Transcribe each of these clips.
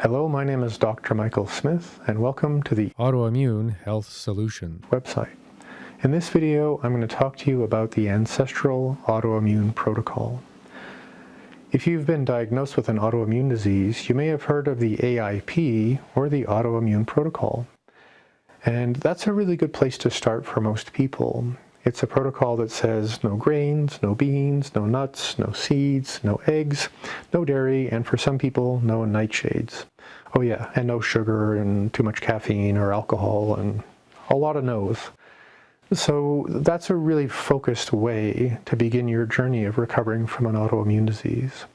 Hello, my name is Dr. Michael Smith, and welcome to the Autoimmune Health Solution website. In this video, I'm going to talk to you about the Ancestral Autoimmune Protocol. If you've been diagnosed with an autoimmune disease, you may have heard of the AIP, or the Autoimmune Protocol. And that's a really good place to start for most people. It's a protocol that says no grains, no beans, no nuts, no seeds, no eggs, no dairy, and for some people, no nightshades. Oh yeah, and no sugar and too much caffeine or alcohol and a lot of no's. So that's a really focused way to begin your journey of recovering from an autoimmune disease.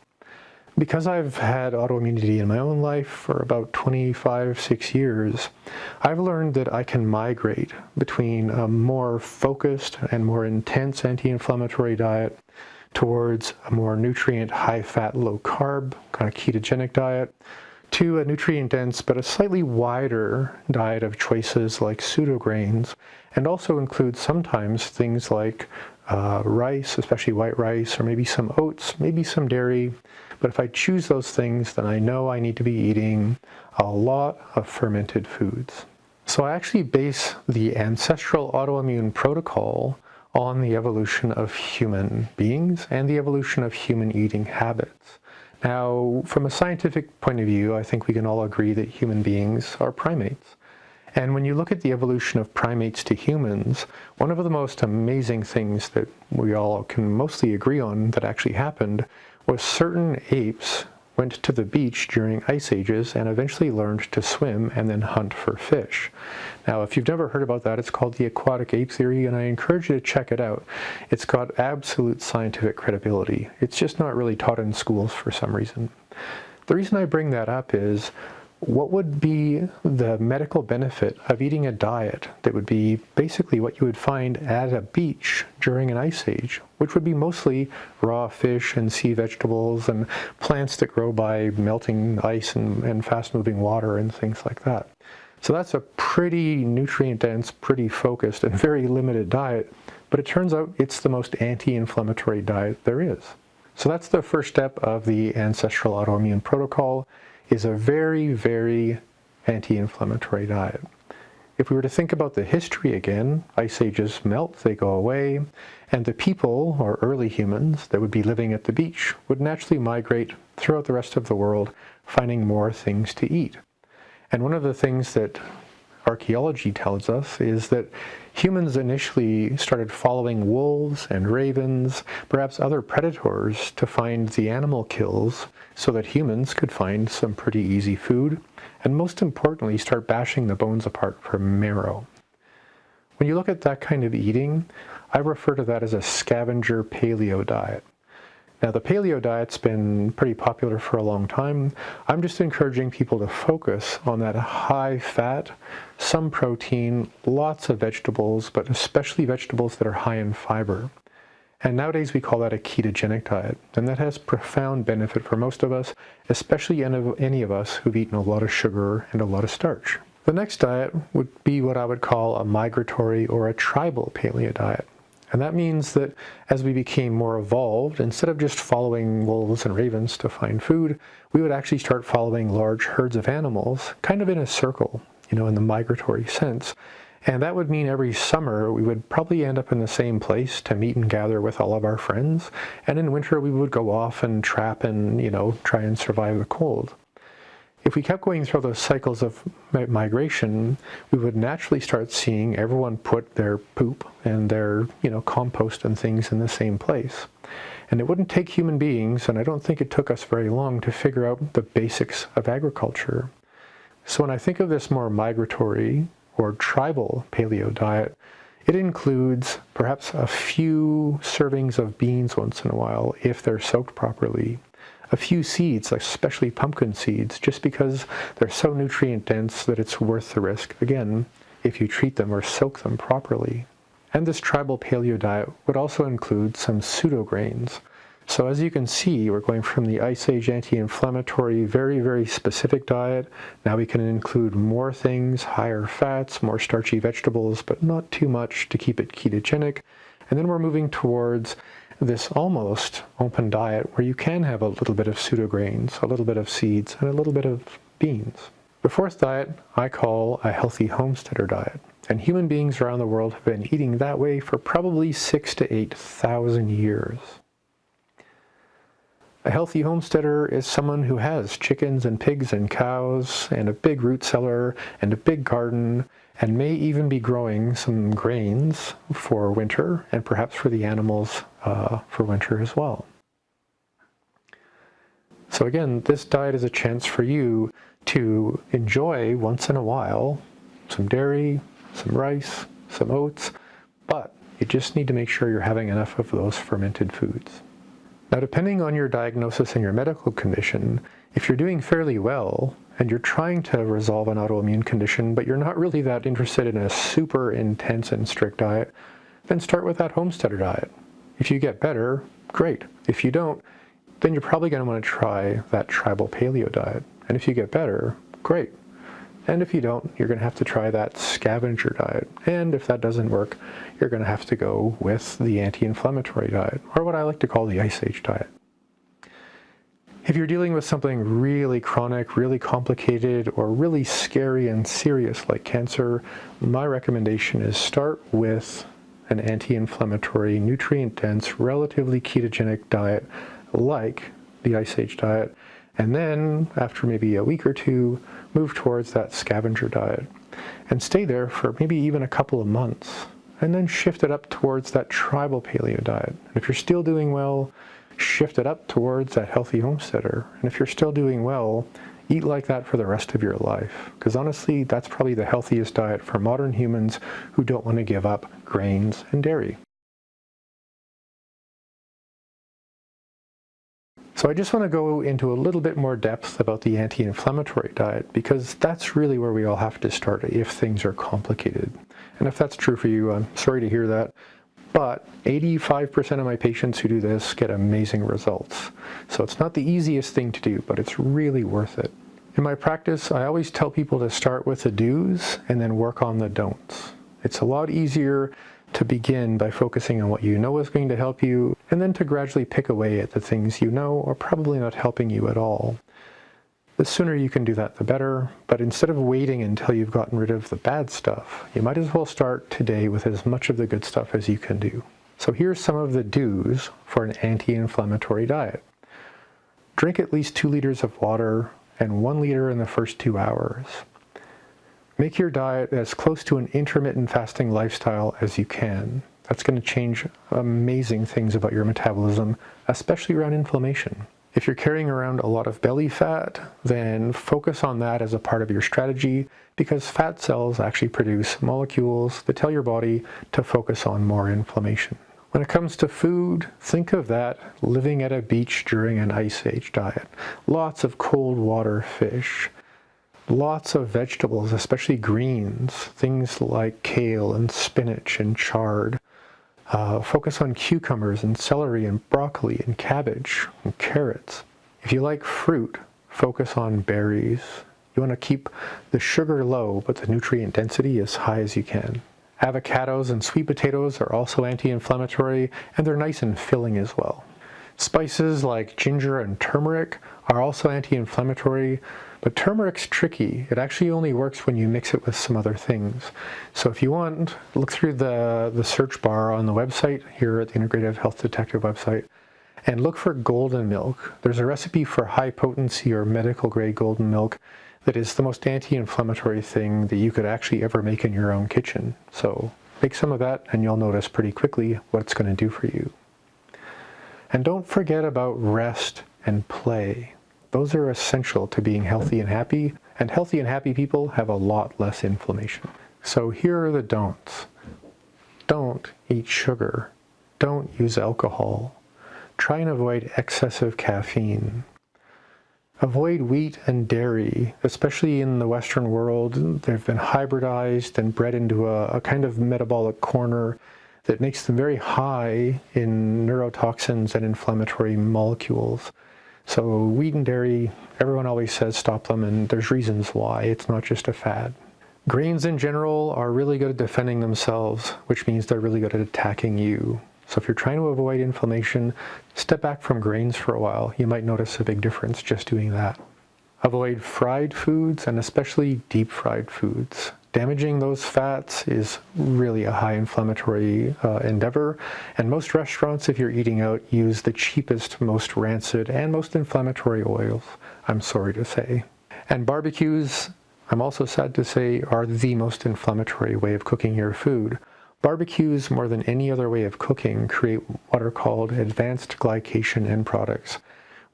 Because I've had autoimmunity in my own life for about 6 years, I've learned that I can migrate between a more focused and more intense anti-inflammatory diet towards a more nutrient, high-fat, low-carb, kind of ketogenic diet, to a nutrient-dense but a slightly wider diet of choices like pseudograins, and also includes sometimes things like rice, especially white rice, or maybe some oats, maybe some dairy. But if I choose those things, then I know I need to be eating a lot of fermented foods. So I actually base the Ancestral Autoimmune Protocol on the evolution of human beings and the evolution of human eating habits. Now, from a scientific point of view, I think we can all agree that human beings are primates. And when you look at the evolution of primates to humans, one of the most amazing things that we all can mostly agree on that actually happened was certain apes went to the beach during ice ages and eventually learned to swim and then hunt for fish. Now, if you've never heard about that, it's called the aquatic ape theory, and I encourage you to check it out. It's got absolute scientific credibility. It's just not really taught in schools for some reason. The reason I bring that up is, what would be the medical benefit of eating a diet that would be basically what you would find at a beach during an ice age, which would be mostly raw fish and sea vegetables and plants that grow by melting ice and fast-moving water and things like that. So that's a pretty nutrient-dense, pretty focused, and very limited diet, but it turns out it's the most anti-inflammatory diet there is. So that's the first step of the Ancestral Autoimmune Protocol, is a very, very anti-inflammatory diet. If we were to think about the history again, ice ages melt, they go away, and the people, or early humans, that would be living at the beach would naturally migrate throughout the rest of the world, finding more things to eat. And one of the things that archaeology tells us is that humans initially started following wolves and ravens, perhaps other predators, to find the animal kills so that humans could find some pretty easy food, and most importantly, start bashing the bones apart for marrow. When you look at that kind of eating, I refer to that as a scavenger paleo diet. Now, the paleo diet's been pretty popular for a long time. I'm just encouraging people to focus on that high fat, some protein, lots of vegetables, but especially vegetables that are high in fiber. And nowadays we call that a ketogenic diet, and that has profound benefit for most of us, especially any of us who've eaten a lot of sugar and a lot of starch. The next diet would be what I would call a migratory or a tribal paleo diet. And that means that as we became more evolved, instead of just following wolves and ravens to find food, we would actually start following large herds of animals, kind of in a circle, in the migratory sense. And that would mean every summer we would probably end up in the same place to meet and gather with all of our friends. And in winter we would go off and trap and, try and survive the cold. If we kept going through those cycles of migration, we would naturally start seeing everyone put their poop and their, compost and things in the same place. And it wouldn't take human beings, and I don't think it took us very long, to figure out the basics of agriculture. So when I think of this more migratory or tribal paleo diet, it includes perhaps a few servings of beans once in a while if they're soaked properly. A few seeds, especially pumpkin seeds, just because they're so nutrient dense that it's worth the risk, again, if you treat them or soak them properly. And this tribal paleo diet would also include some pseudograins. So as you can see, we're going from the Ice Age anti-inflammatory, very, very specific diet. Now we can include more things, higher fats, more starchy vegetables, but not too much to keep it ketogenic. And then we're moving towards this almost open diet where you can have a little bit of pseudograins, a little bit of seeds, and a little bit of beans. The fourth diet I call a healthy homesteader diet, and human beings around the world have been eating that way for probably 6,000 to 8,000 years. A healthy homesteader is someone who has chickens and pigs and cows and a big root cellar and a big garden and may even be growing some grains for winter and perhaps for the animals for winter as well. So again, this diet is a chance for you to enjoy once in a while some dairy, some rice, some oats, but you just need to make sure you're having enough of those fermented foods. Now, depending on your diagnosis and your medical condition, if you're doing fairly well and you're trying to resolve an autoimmune condition, but you're not really that interested in a super intense and strict diet, then start with that homesteader diet. If you get better, great. If you don't, then you're probably going to want to try that tribal paleo diet. And if you get better, great. And if you don't, you're going to have to try that scavenger diet. And if that doesn't work, you're going to have to go with the anti-inflammatory diet, or what I like to call the Ice Age diet. If you're dealing with something really chronic, really complicated, or really scary and serious like cancer, my recommendation is start with an anti-inflammatory, nutrient-dense, relatively ketogenic diet like the Ice Age diet, and then after maybe a week or two, move towards that scavenger diet and stay there for maybe even a couple of months, and then shift it up towards that tribal paleo diet. And if you're still doing well, shift it up towards that healthy homesteader. And if you're still doing well, eat like that for the rest of your life. Because honestly, that's probably the healthiest diet for modern humans who don't want to give up grains and dairy. So I just want to go into a little bit more depth about the anti-inflammatory diet, because that's really where we all have to start if things are complicated. And if that's true for you, I'm sorry to hear that. But 85% of my patients who do this get amazing results. So it's not the easiest thing to do, but it's really worth it. In my practice, I always tell people to start with the do's and then work on the don'ts. It's a lot easier to begin by focusing on what you know is going to help you, and then to gradually pick away at the things you know are probably not helping you at all. The sooner you can do that, the better, but instead of waiting until you've gotten rid of the bad stuff, you might as well start today with as much of the good stuff as you can do. So here's some of the do's for an anti-inflammatory diet. Drink at least 2 liters of water and 1 liter in the first 2 hours. Make your diet as close to an intermittent fasting lifestyle as you can. That's going to change amazing things about your metabolism, especially around inflammation. If you're carrying around a lot of belly fat, then focus on that as a part of your strategy, because fat cells actually produce molecules that tell your body to focus on more inflammation. When it comes to food, think of that living at a beach during an Ice Age diet. Lots of cold water fish. Lots of vegetables, especially greens, things like kale and spinach and chard. Focus on cucumbers and celery and broccoli and cabbage and carrots. If you like fruit, focus on berries. You want to keep the sugar low, but the nutrient density as high as you can. Avocados and sweet potatoes are also anti-inflammatory, and they're nice and filling as well. Spices like ginger and turmeric are also anti-inflammatory, but turmeric's tricky. It actually only works when you mix it with some other things. So if you want, look through the search bar on the website here at the Integrative Health Detective website and look for golden milk. There's a recipe for high potency or medical grade golden milk that is the most anti-inflammatory thing that you could actually ever make in your own kitchen. So make some of that and you'll notice pretty quickly what it's going to do for you. And don't forget about rest and play. Those are essential to being healthy and happy people have a lot less inflammation. So here are the don'ts. Don't eat sugar. Don't use alcohol. Try and avoid excessive caffeine. Avoid wheat and dairy, especially in the Western world. They've been hybridized and bred into a kind of metabolic corner that makes them very high in neurotoxins and inflammatory molecules. So wheat and dairy, everyone always says stop them, and there's reasons why. It's not just a fad. Grains in general are really good at defending themselves, which means they're really good at attacking you. So if you're trying to avoid inflammation, step back from grains for a while. You might notice a big difference just doing that. Avoid fried foods and especially deep fried foods. Damaging those fats is really a high inflammatory endeavor, and most restaurants, if you're eating out, use the cheapest, most rancid, and most inflammatory oils, I'm sorry to say. And barbecues, I'm also sad to say, are the most inflammatory way of cooking your food. Barbecues, more than any other way of cooking, create what are called advanced glycation end products,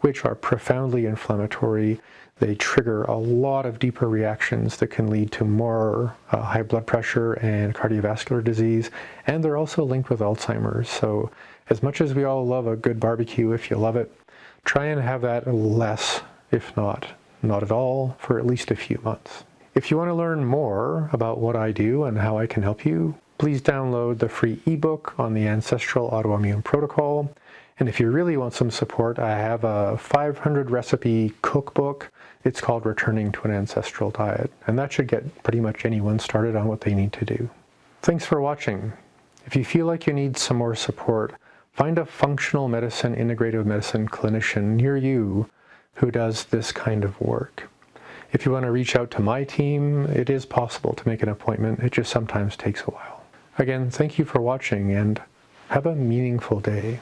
which are profoundly inflammatory. They trigger a lot of deeper reactions that can lead to more high blood pressure and cardiovascular disease, and they're also linked with Alzheimer's. So as much as we all love a good barbecue, if you love it, try and have that less, if not at all, for at least a few months. If you want to learn more about what I do and how I can help you, please download the free ebook on the Ancestral Autoimmune Protocol. And if you really want some support, I have a 500 recipe cookbook. It's called Returning to an Ancestral Diet, and that should get pretty much anyone started on what they need to do. Thanks for watching. If you feel like you need some more support, find a functional medicine, integrative medicine clinician near you who does this kind of work. If you want to reach out to my team, it is possible to make an appointment. It just sometimes takes a while. Again, thank you for watching and have a meaningful day.